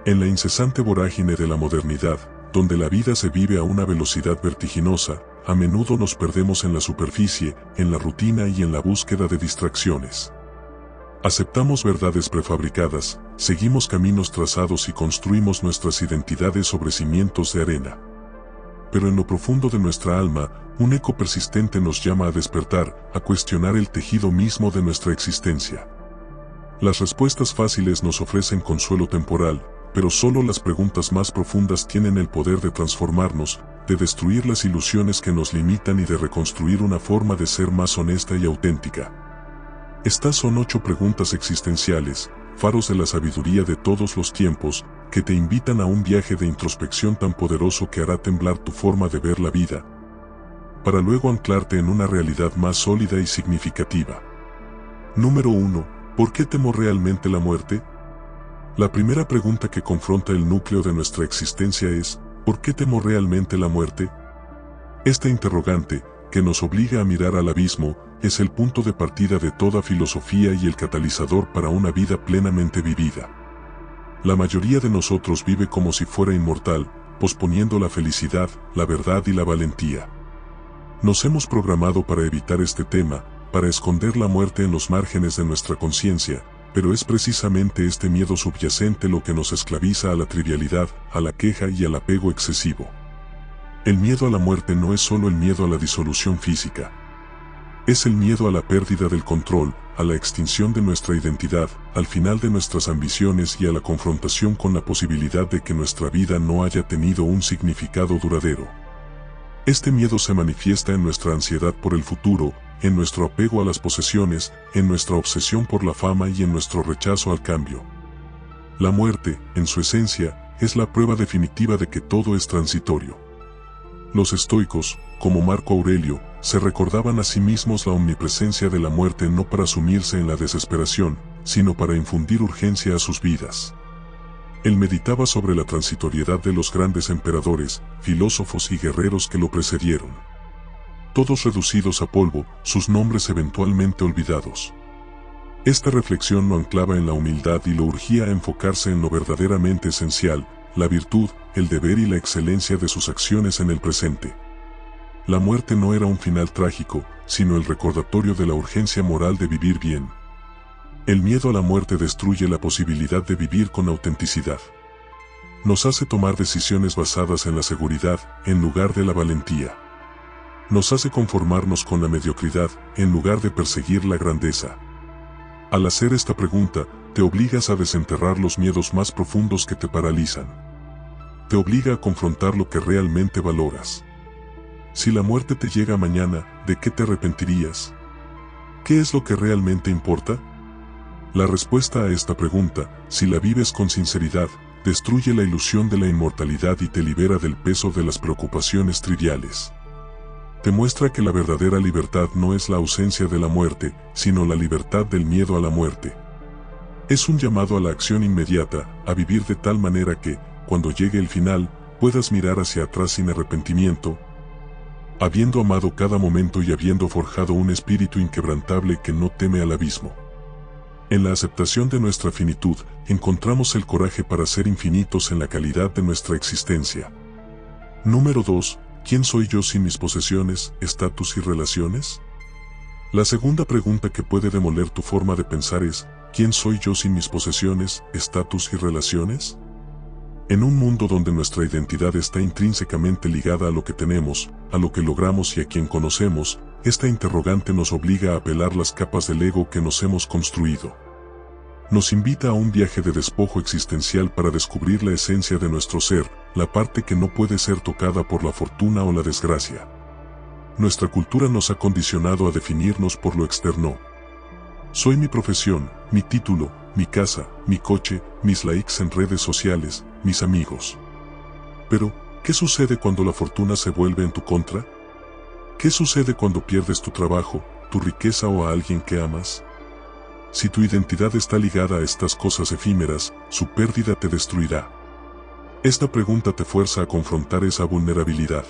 En la incesante vorágine de la modernidad, donde la vida se vive a una velocidad vertiginosa, a menudo nos perdemos en la superficie, en la rutina y en la búsqueda de distracciones. Aceptamos verdades prefabricadas, seguimos caminos trazados y construimos nuestras identidades sobre cimientos de arena. Pero en lo profundo de nuestra alma, un eco persistente nos llama a despertar, a cuestionar el tejido mismo de nuestra existencia. Las respuestas fáciles nos ofrecen consuelo temporal, pero solo las preguntas más profundas tienen el poder de transformarnos, de destruir las ilusiones que nos limitan y de reconstruir una forma de ser más honesta y auténtica. Estas son 8 preguntas existenciales, faros de la sabiduría de todos los tiempos, que te invitan a un viaje de introspección tan poderoso que hará temblar tu forma de ver la vida, para luego anclarte en una realidad más sólida y significativa. Número 1. ¿Por qué temo realmente la muerte? La primera pregunta que confronta el núcleo de nuestra existencia es, ¿por qué temo realmente la muerte? Esta interrogante, que nos obliga a mirar al abismo, es el punto de partida de toda filosofía y el catalizador para una vida plenamente vivida. La mayoría de nosotros vive como si fuera inmortal, posponiendo la felicidad, la verdad y la valentía. Nos hemos programado para evitar este tema, para esconder la muerte en los márgenes de nuestra conciencia, pero es precisamente este miedo subyacente lo que nos esclaviza a la trivialidad, a la queja y al apego excesivo. El miedo a la muerte no es solo el miedo a la disolución física. Es el miedo a la pérdida del control, a la extinción de nuestra identidad, al final de nuestras ambiciones y a la confrontación con la posibilidad de que nuestra vida no haya tenido un significado duradero. Este miedo se manifiesta en nuestra ansiedad por el futuro, en nuestro apego a las posesiones, en nuestra obsesión por la fama y en nuestro rechazo al cambio. La muerte, en su esencia, es la prueba definitiva de que todo es transitorio. Los estoicos, como Marco Aurelio, se recordaban a sí mismos la omnipresencia de la muerte no para sumirse en la desesperación, sino para infundir urgencia a sus vidas. Él meditaba sobre la transitoriedad de los grandes emperadores, filósofos y guerreros que lo precedieron. Todos reducidos a polvo, sus nombres eventualmente olvidados. Esta reflexión lo anclaba en la humildad y lo urgía a enfocarse en lo verdaderamente esencial, la virtud, el deber y la excelencia de sus acciones en el presente. La muerte no era un final trágico, sino el recordatorio de la urgencia moral de vivir bien. El miedo a la muerte destruye la posibilidad de vivir con autenticidad. Nos hace tomar decisiones basadas en la seguridad, en lugar de la valentía. Nos hace conformarnos con la mediocridad, en lugar de perseguir la grandeza. Al hacer esta pregunta, te obligas a desenterrar los miedos más profundos que te paralizan. Te obliga a confrontar lo que realmente valoras. Si la muerte te llega mañana, ¿de qué te arrepentirías? ¿Qué es lo que realmente importa? La respuesta a esta pregunta, si la vives con sinceridad, destruye la ilusión de la inmortalidad y te libera del peso de las preocupaciones triviales. Te muestra que la verdadera libertad no es la ausencia de la muerte, sino la libertad del miedo a la muerte. Es un llamado a la acción inmediata, a vivir de tal manera que, cuando llegue el final, puedas mirar hacia atrás sin arrepentimiento, habiendo amado cada momento y habiendo forjado un espíritu inquebrantable que no teme al abismo. En la aceptación de nuestra finitud, encontramos el coraje para ser infinitos en la calidad de nuestra existencia. Número 2. ¿Quién soy yo sin mis posesiones, estatus y relaciones? La segunda pregunta que puede demoler tu forma de pensar es, ¿quién soy yo sin mis posesiones, estatus y relaciones? En un mundo donde nuestra identidad está intrínsecamente ligada a lo que tenemos, a lo que logramos y a quien conocemos, esta interrogante nos obliga a apelar las capas del ego que nos hemos construido. Nos invita a un viaje de despojo existencial para descubrir la esencia de nuestro ser, la parte que no puede ser tocada por la fortuna o la desgracia. Nuestra cultura nos ha condicionado a definirnos por lo externo. Soy mi profesión, mi título, mi casa, mi coche, mis likes en redes sociales, mis amigos. Pero, ¿qué sucede cuando la fortuna se vuelve en tu contra? ¿Qué sucede cuando pierdes tu trabajo, tu riqueza o a alguien que amas? Si tu identidad está ligada a estas cosas efímeras, su pérdida te destruirá. Esta pregunta te fuerza a confrontar esa vulnerabilidad.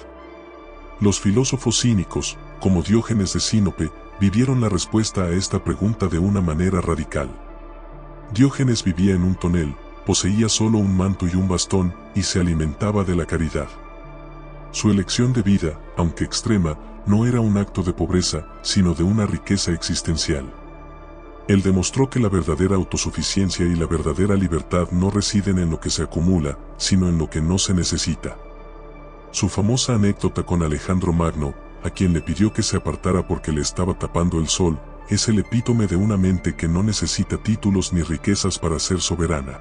Los filósofos cínicos, como Diógenes de Sinope, vivieron la respuesta a esta pregunta de una manera radical. Diógenes vivía en un tonel, poseía solo un manto y un bastón, y se alimentaba de la caridad. Su elección de vida, aunque extrema, no era un acto de pobreza, sino de una riqueza existencial. Él demostró que la verdadera autosuficiencia y la verdadera libertad no residen en lo que se acumula, sino en lo que no se necesita. Su famosa anécdota con Alejandro Magno, a quien le pidió que se apartara porque le estaba tapando el sol, es el epítome de una mente que no necesita títulos ni riquezas para ser soberana.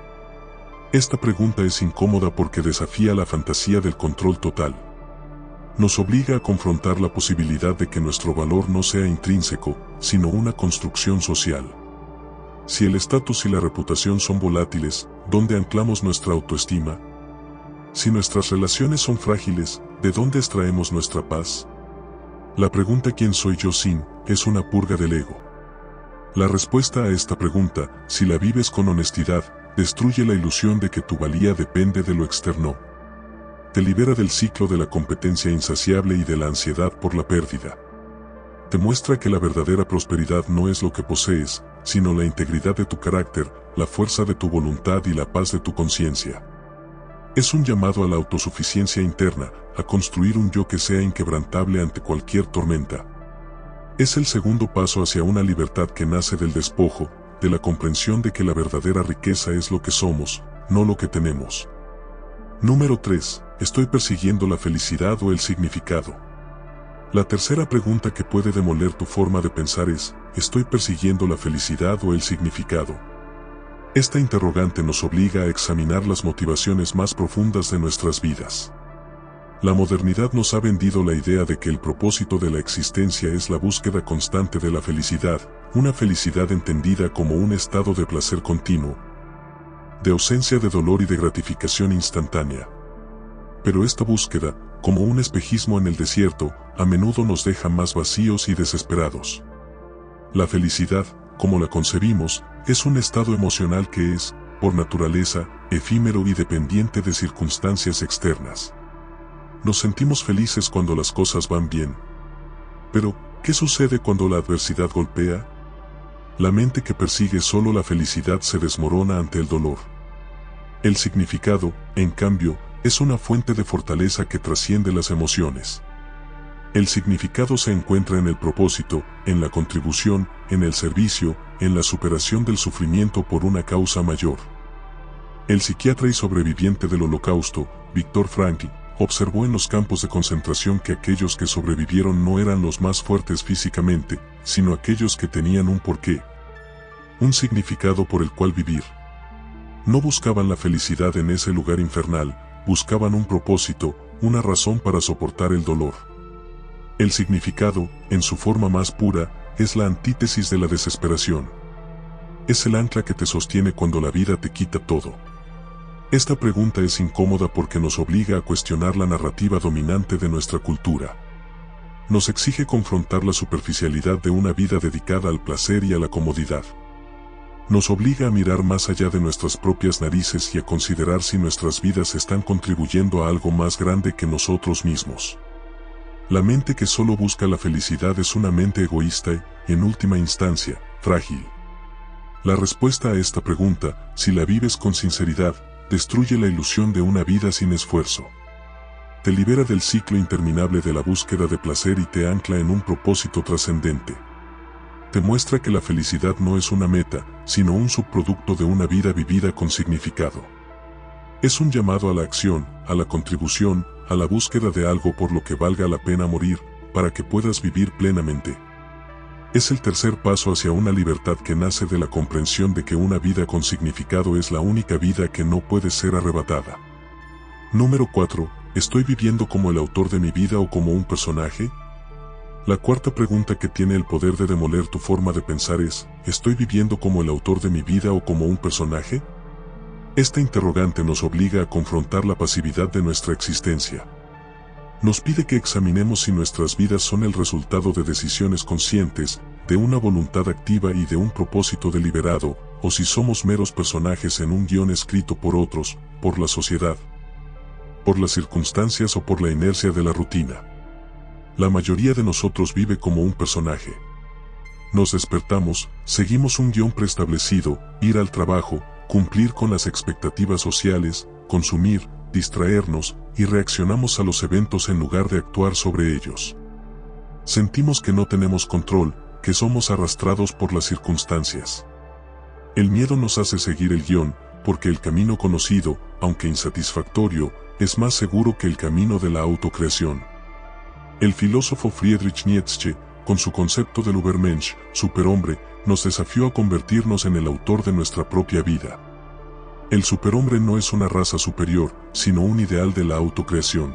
Esta pregunta es incómoda porque desafía la fantasía del control total. Nos obliga a confrontar la posibilidad de que nuestro valor no sea intrínseco, sino una construcción social. Si el estatus y la reputación son volátiles, ¿dónde anclamos nuestra autoestima? Si nuestras relaciones son frágiles, ¿de dónde extraemos nuestra paz? La pregunta ¿quién soy yo sin? Es una purga del ego. La respuesta a esta pregunta, si la vives con honestidad, destruye la ilusión de que tu valía depende de lo externo. Te libera del ciclo de la competencia insaciable y de la ansiedad por la pérdida. Te muestra que la verdadera prosperidad no es lo que posees, sino la integridad de tu carácter, la fuerza de tu voluntad y la paz de tu conciencia. Es un llamado a la autosuficiencia interna, a construir un yo que sea inquebrantable ante cualquier tormenta. Es el segundo paso hacia una libertad que nace del despojo, de la comprensión de que la verdadera riqueza es lo que somos, no lo que tenemos. Número 3. ¿Estoy persiguiendo la felicidad o el significado? La tercera pregunta que puede demoler tu forma de pensar es, ¿estoy persiguiendo la felicidad o el significado? Esta interrogante nos obliga a examinar las motivaciones más profundas de nuestras vidas. La modernidad nos ha vendido la idea de que el propósito de la existencia es la búsqueda constante de la felicidad, una felicidad entendida como un estado de placer continuo, de ausencia de dolor y de gratificación instantánea. Pero esta búsqueda, como un espejismo en el desierto, a menudo nos deja más vacíos y desesperados. La felicidad, como la concebimos, es un estado emocional que es, por naturaleza, efímero y dependiente de circunstancias externas. Nos sentimos felices cuando las cosas van bien. Pero, ¿qué sucede cuando la adversidad golpea? La mente que persigue solo la felicidad se desmorona ante el dolor. El significado, en cambio, es una fuente de fortaleza que trasciende las emociones. El significado se encuentra en el propósito, en la contribución, en el servicio, en la superación del sufrimiento por una causa mayor. El psiquiatra y sobreviviente del Holocausto, Viktor Frankl, observó en los campos de concentración que aquellos que sobrevivieron no eran los más fuertes físicamente, sino aquellos que tenían un porqué, un significado por el cual vivir. No buscaban la felicidad en ese lugar infernal, buscaban un propósito, una razón para soportar el dolor. El significado, en su forma más pura, es la antítesis de la desesperación. Es el ancla que te sostiene cuando la vida te quita todo. Esta pregunta es incómoda porque nos obliga a cuestionar la narrativa dominante de nuestra cultura. Nos exige confrontar la superficialidad de una vida dedicada al placer y a la comodidad. Nos obliga a mirar más allá de nuestras propias narices y a considerar si nuestras vidas están contribuyendo a algo más grande que nosotros mismos. La mente que solo busca la felicidad es una mente egoísta y, en última instancia, frágil. La respuesta a esta pregunta, si la vives con sinceridad, destruye la ilusión de una vida sin esfuerzo. Te libera del ciclo interminable de la búsqueda de placer y te ancla en un propósito trascendente. Te muestra que la felicidad no es una meta, sino un subproducto de una vida vivida con significado. Es un llamado a la acción, a la contribución, a la búsqueda de algo por lo que valga la pena morir, para que puedas vivir plenamente. Es el tercer paso hacia una libertad que nace de la comprensión de que una vida con significado es la única vida que no puede ser arrebatada. Número 4. ¿Estoy viviendo como el autor de mi vida o como un personaje? La cuarta pregunta que tiene el poder de demoler tu forma de pensar es, ¿estoy viviendo como el autor de mi vida o como un personaje? Esta interrogante nos obliga a confrontar la pasividad de nuestra existencia. Nos pide que examinemos si nuestras vidas son el resultado de decisiones conscientes, de una voluntad activa y de un propósito deliberado, o si somos meros personajes en un guión escrito por otros, por la sociedad, por las circunstancias o por la inercia de la rutina. La mayoría de nosotros vive como un personaje. Nos despertamos, seguimos un guión preestablecido, ir al trabajo, cumplir con las expectativas sociales, consumir, distraernos, y reaccionamos a los eventos en lugar de actuar sobre ellos. Sentimos que no tenemos control, que somos arrastrados por las circunstancias. El miedo nos hace seguir el guión, porque el camino conocido, aunque insatisfactorio, es más seguro que el camino de la autocreación. El filósofo Friedrich Nietzsche, con su concepto del Übermensch, superhombre, nos desafió a convertirnos en el autor de nuestra propia vida. El superhombre no es una raza superior, sino un ideal de la autocreación.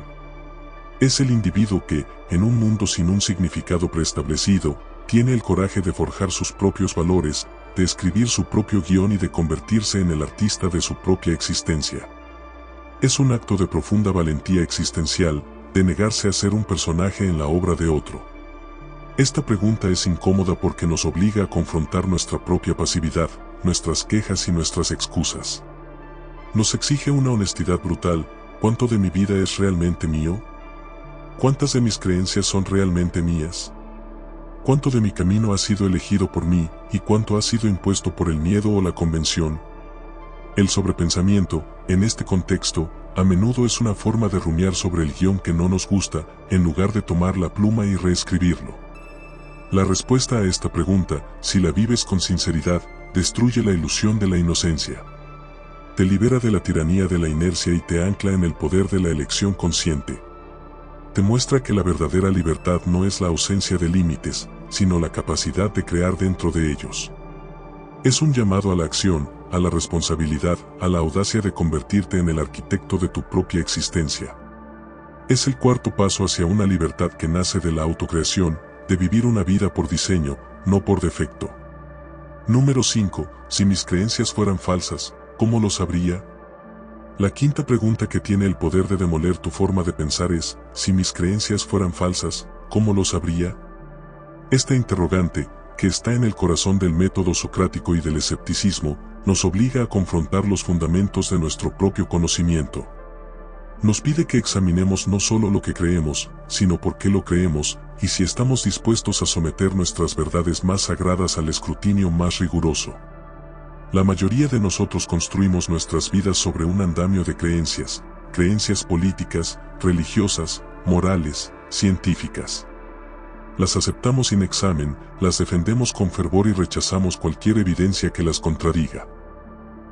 Es el individuo que, en un mundo sin un significado preestablecido, tiene el coraje de forjar sus propios valores, de escribir su propio guión y de convertirse en el artista de su propia existencia. Es un acto de profunda valentía existencial, de negarse a ser un personaje en la obra de otro. Esta pregunta es incómoda porque nos obliga a confrontar nuestra propia pasividad, nuestras quejas y nuestras excusas. Nos exige una honestidad brutal. ¿Cuánto de mi vida es realmente mío? ¿Cuántas de mis creencias son realmente mías? ¿Cuánto de mi camino ha sido elegido por mí, y cuánto ha sido impuesto por el miedo o la convención? El sobrepensamiento, en este contexto, a menudo es una forma de rumiar sobre el guión que no nos gusta, en lugar de tomar la pluma y reescribirlo. La respuesta a esta pregunta, si la vives con sinceridad, destruye la ilusión de la inocencia. Te libera de la tiranía de la inercia y te ancla en el poder de la elección consciente. Te muestra que la verdadera libertad no es la ausencia de límites, sino la capacidad de crear dentro de ellos. Es un llamado a la acción, a la responsabilidad, a la audacia de convertirte en el arquitecto de tu propia existencia. Es el cuarto paso hacia una libertad que nace de la autocreación, de vivir una vida por diseño, no por defecto. Número 5. Si mis creencias fueran falsas, ¿cómo lo sabría? La quinta pregunta que tiene el poder de demoler tu forma de pensar es, si mis creencias fueran falsas, ¿cómo lo sabría? Esta interrogante, que está en el corazón del método socrático y del escepticismo, nos obliga a confrontar los fundamentos de nuestro propio conocimiento. Nos pide que examinemos no solo lo que creemos, sino por qué lo creemos, y si estamos dispuestos a someter nuestras verdades más sagradas al escrutinio más riguroso. La mayoría de nosotros construimos nuestras vidas sobre un andamio de creencias, creencias políticas, religiosas, morales, científicas. Las aceptamos sin examen, las defendemos con fervor y rechazamos cualquier evidencia que las contradiga.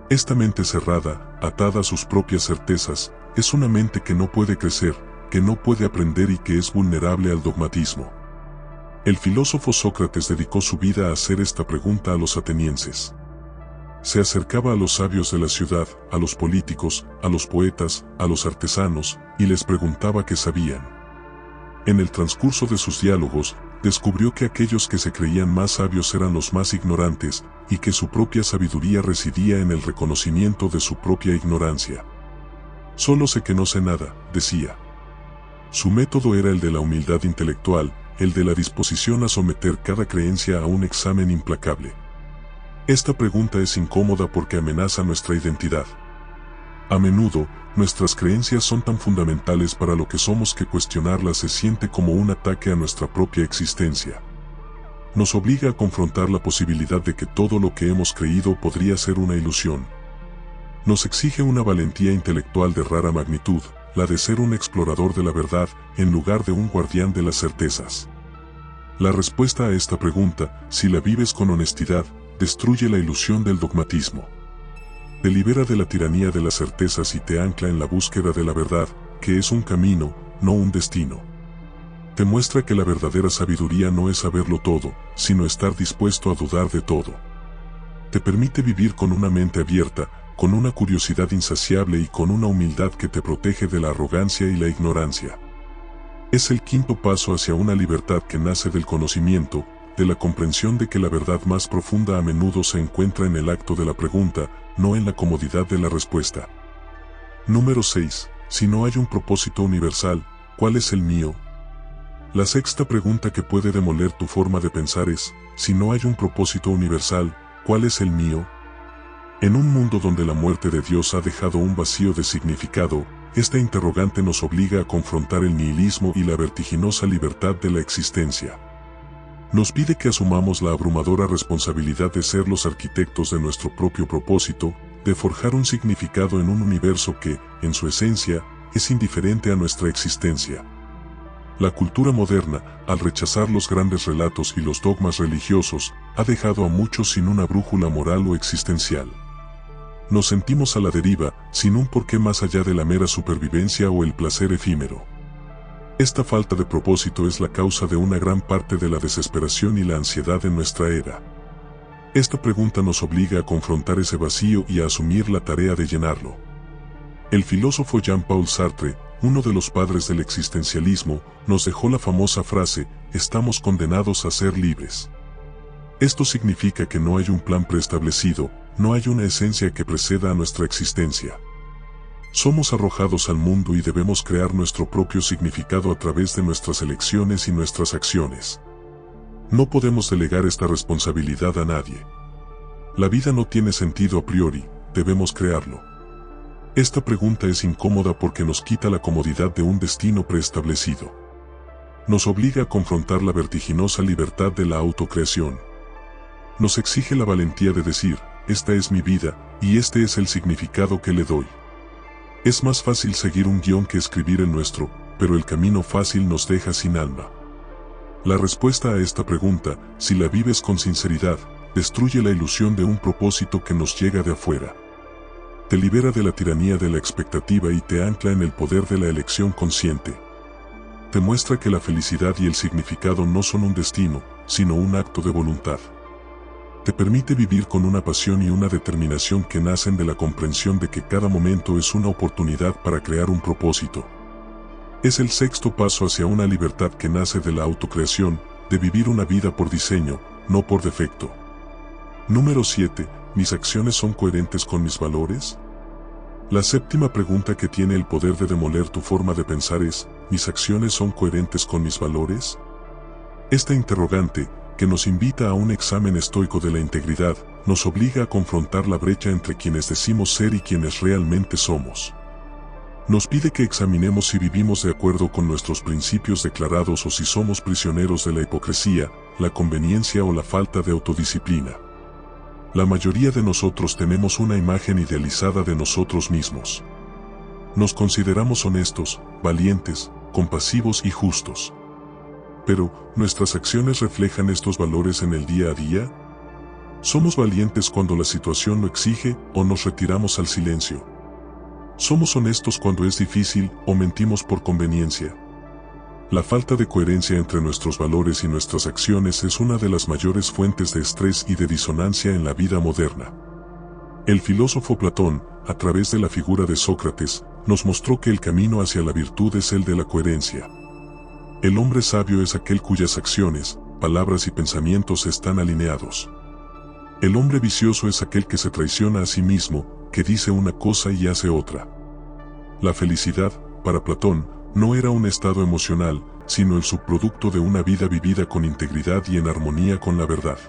Esta mente cerrada, atada a sus propias certezas, es una mente que no puede crecer, que no puede aprender y que es vulnerable al dogmatismo. El filósofo Sócrates dedicó su vida a hacer esta pregunta a los atenienses. Se acercaba a los sabios de la ciudad, a los políticos, a los poetas, a los artesanos, y les preguntaba qué sabían. En el transcurso de sus diálogos, descubrió que aquellos que se creían más sabios eran los más ignorantes, y que su propia sabiduría residía en el reconocimiento de su propia ignorancia. Solo sé que no sé nada, decía. Su método era el de la humildad intelectual, el de la disposición a someter cada creencia a un examen implacable. Esta pregunta es incómoda porque amenaza nuestra identidad. A menudo, nuestras creencias son tan fundamentales para lo que somos que cuestionarlas se siente como un ataque a nuestra propia existencia. Nos obliga a confrontar la posibilidad de que todo lo que hemos creído podría ser una ilusión. Nos exige una valentía intelectual de rara magnitud, la de ser un explorador de la verdad, en lugar de un guardián de las certezas. La respuesta a esta pregunta, si la vives con honestidad, destruye la ilusión del dogmatismo. Te libera de la tiranía de las certezas y te ancla en la búsqueda de la verdad, que es un camino, no un destino. Te muestra que la verdadera sabiduría no es saberlo todo, sino estar dispuesto a dudar de todo. Te permite vivir con una mente abierta, con una curiosidad insaciable y con una humildad que te protege de la arrogancia y la ignorancia. Es el quinto paso hacia una libertad que nace del conocimiento, de la comprensión de que la verdad más profunda a menudo se encuentra en el acto de la pregunta, no en la comodidad de la respuesta. Número 6. Si no hay un propósito universal, ¿cuál es el mío? La sexta pregunta que puede demoler tu forma de pensar es, si no hay un propósito universal, ¿cuál es el mío? En un mundo donde la muerte de Dios ha dejado un vacío de significado, esta interrogante nos obliga a confrontar el nihilismo y la vertiginosa libertad de la existencia. Nos pide que asumamos la abrumadora responsabilidad de ser los arquitectos de nuestro propio propósito, de forjar un significado en un universo que, en su esencia, es indiferente a nuestra existencia. La cultura moderna, al rechazar los grandes relatos y los dogmas religiosos, ha dejado a muchos sin una brújula moral o existencial. Nos sentimos a la deriva, sin un porqué más allá de la mera supervivencia o el placer efímero. Esta falta de propósito es la causa de una gran parte de la desesperación y la ansiedad en nuestra era. Esta pregunta nos obliga a confrontar ese vacío y a asumir la tarea de llenarlo. El filósofo Jean-Paul Sartre, uno de los padres del existencialismo, nos dejó la famosa frase: estamos condenados a ser libres. Esto significa que no hay un plan preestablecido, no hay una esencia que preceda a nuestra existencia. Somos arrojados al mundo y debemos crear nuestro propio significado a través de nuestras elecciones y nuestras acciones. No podemos delegar esta responsabilidad a nadie. La vida no tiene sentido a priori, debemos crearlo. Esta pregunta es incómoda porque nos quita la comodidad de un destino preestablecido. Nos obliga a confrontar la vertiginosa libertad de la autocreación. Nos exige la valentía de decir: esta es mi vida, y este es el significado que le doy. Es más fácil seguir un guión que escribir el nuestro, pero el camino fácil nos deja sin alma. La respuesta a esta pregunta, si la vives con sinceridad, destruye la ilusión de un propósito que nos llega de afuera. Te libera de la tiranía de la expectativa y te ancla en el poder de la elección consciente. Te muestra que la felicidad y el significado no son un destino, sino un acto de voluntad. Te permite vivir con una pasión y una determinación que nacen de la comprensión de que cada momento es una oportunidad para crear un propósito. Es el sexto paso hacia una libertad que nace de la autocreación, de vivir una vida por diseño, no por defecto. Número 7. ¿Mis acciones son coherentes con mis valores? La séptima pregunta que tiene el poder de demoler tu forma de pensar es: ¿mis acciones son coherentes con mis valores? Esta interrogante, que nos invita a un examen estoico de la integridad, nos obliga a confrontar la brecha entre quienes decimos ser y quienes realmente somos. Nos pide que examinemos si vivimos de acuerdo con nuestros principios declarados o si somos prisioneros de la hipocresía, la conveniencia o la falta de autodisciplina. La mayoría de nosotros tenemos una imagen idealizada de nosotros mismos. Nos consideramos honestos, valientes, compasivos y justos. Pero, ¿nuestras acciones reflejan estos valores en el día a día? ¿Somos valientes cuando la situación lo exige o nos retiramos al silencio? ¿Somos honestos cuando es difícil o mentimos por conveniencia? La falta de coherencia entre nuestros valores y nuestras acciones es una de las mayores fuentes de estrés y de disonancia en la vida moderna. El filósofo Platón, a través de la figura de Sócrates, nos mostró que el camino hacia la virtud es el de la coherencia. El hombre sabio es aquel cuyas acciones, palabras y pensamientos están alineados. El hombre vicioso es aquel que se traiciona a sí mismo, que dice una cosa y hace otra. La felicidad, para Platón, no era un estado emocional, sino el subproducto de una vida vivida con integridad y en armonía con la verdad.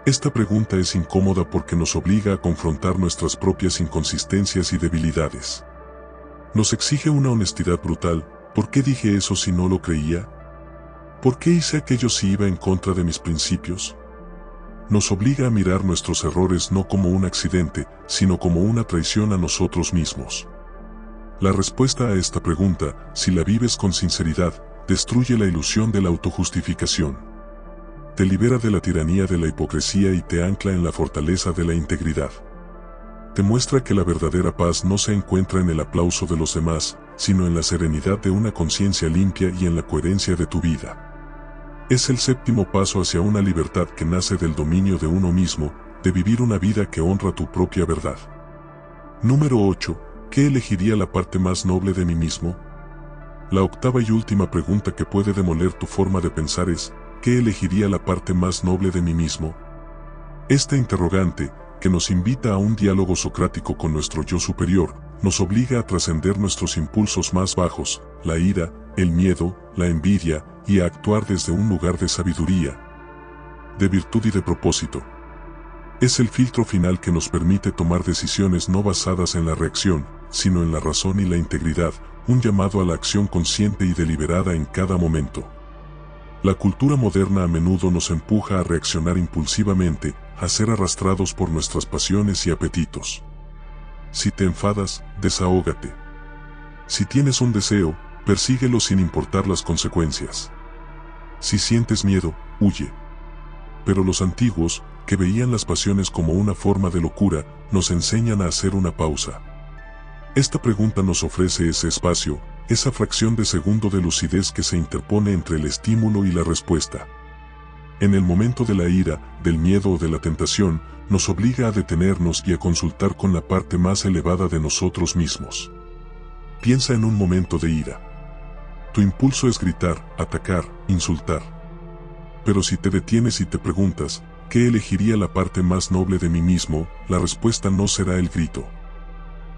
Esta pregunta es incómoda porque nos obliga a confrontar nuestras propias inconsistencias y debilidades. Nos exige una honestidad brutal. ¿Por qué dije eso si no lo creía? ¿Por qué hice aquello si iba en contra de mis principios? Nos obliga a mirar nuestros errores no como un accidente, sino como una traición a nosotros mismos. La respuesta a esta pregunta, si la vives con sinceridad, destruye la ilusión de la autojustificación. Te libera de la tiranía de la hipocresía y te ancla en la fortaleza de la integridad. Te muestra que la verdadera paz no se encuentra en el aplauso de los demás, sino en la serenidad de una conciencia limpia y en la coherencia de tu vida. Es el séptimo paso hacia una libertad que nace del dominio de uno mismo, de vivir una vida que honra tu propia verdad. Número 8. ¿Qué elegiría la parte más noble de mí mismo? La octava y última pregunta que puede demoler tu forma de pensar es: ¿qué elegiría la parte más noble de mí mismo? Esta interrogante, que nos invita a un diálogo socrático con nuestro yo superior, nos obliga a trascender nuestros impulsos más bajos, la ira, el miedo, la envidia, y a actuar desde un lugar de sabiduría, de virtud y de propósito. Es el filtro final que nos permite tomar decisiones no basadas en la reacción, sino en la razón y la integridad, un llamado a la acción consciente y deliberada en cada momento. La cultura moderna a menudo nos empuja a reaccionar impulsivamente, a ser arrastrados por nuestras pasiones y apetitos. Si te enfadas, desahógate. Si tienes un deseo, persíguelo sin importar las consecuencias. Si sientes miedo, huye. Pero los antiguos, que veían las pasiones como una forma de locura, nos enseñan a hacer una pausa. Esta pregunta nos ofrece ese espacio, esa fracción de segundo de lucidez que se interpone entre el estímulo y la respuesta. En el momento de la ira, del miedo o de la tentación, nos obliga a detenernos y a consultar con la parte más elevada de nosotros mismos. Piensa en un momento de ira. Tu impulso es gritar, atacar, insultar. Pero si te detienes y te preguntas, ¿qué elegiría la parte más noble de mí mismo?, la respuesta no será el grito.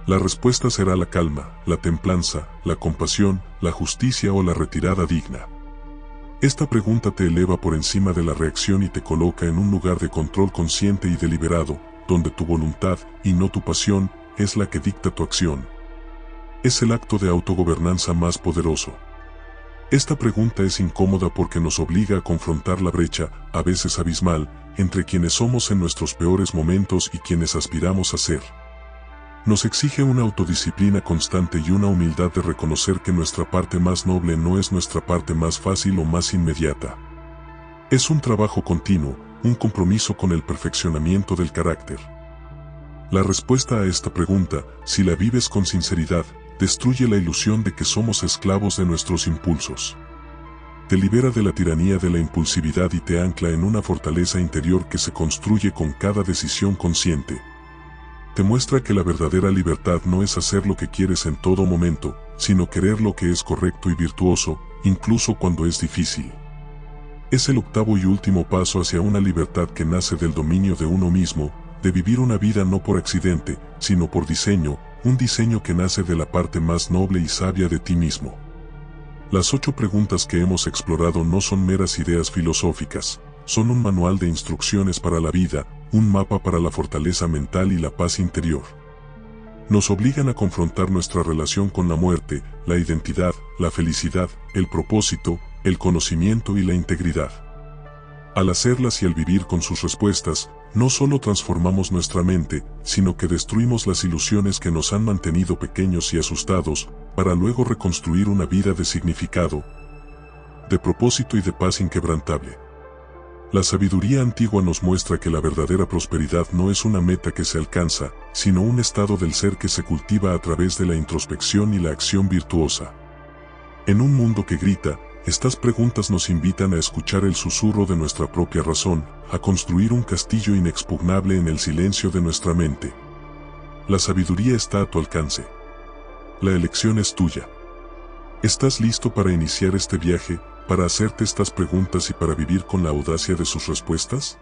La respuesta será la calma, la templanza, la compasión, la justicia o la retirada digna. Esta pregunta te eleva por encima de la reacción y te coloca en un lugar de control consciente y deliberado, donde tu voluntad, y no tu pasión, es la que dicta tu acción. Es el acto de autogobernanza más poderoso. Esta pregunta es incómoda porque nos obliga a confrontar la brecha, a veces abismal, entre quienes somos en nuestros peores momentos y quienes aspiramos a ser. Nos exige una autodisciplina constante y una humildad de reconocer que nuestra parte más noble no es nuestra parte más fácil o más inmediata. Es un trabajo continuo, un compromiso con el perfeccionamiento del carácter. La respuesta a esta pregunta, si la vives con sinceridad, destruye la ilusión de que somos esclavos de nuestros impulsos. Te libera de la tiranía de la impulsividad y te ancla en una fortaleza interior que se construye con cada decisión consciente. Te muestra que la verdadera libertad no es hacer lo que quieres en todo momento, sino querer lo que es correcto y virtuoso, incluso cuando es difícil. Es el octavo y último paso hacia una libertad que nace del dominio de uno mismo, de vivir una vida no por accidente, sino por diseño, un diseño que nace de la parte más noble y sabia de ti mismo. Las 8 preguntas que hemos explorado no son meras ideas filosóficas, son un manual de instrucciones para la vida, un mapa para la fortaleza mental y la paz interior. Nos obligan a confrontar nuestra relación con la muerte, la identidad, la felicidad, el propósito, el conocimiento y la integridad. Al hacerlas y al vivir con sus respuestas, no solo transformamos nuestra mente, sino que destruimos las ilusiones que nos han mantenido pequeños y asustados, para luego reconstruir una vida de significado, de propósito y de paz inquebrantable. La sabiduría antigua nos muestra que la verdadera prosperidad no es una meta que se alcanza, sino un estado del ser que se cultiva a través de la introspección y la acción virtuosa. En un mundo que grita, estas preguntas nos invitan a escuchar el susurro de nuestra propia razón, a construir un castillo inexpugnable en el silencio de nuestra mente. La sabiduría está a tu alcance. La elección es tuya. ¿Estás listo para iniciar este viaje, para hacerte estas preguntas y para vivir con la audacia de sus respuestas?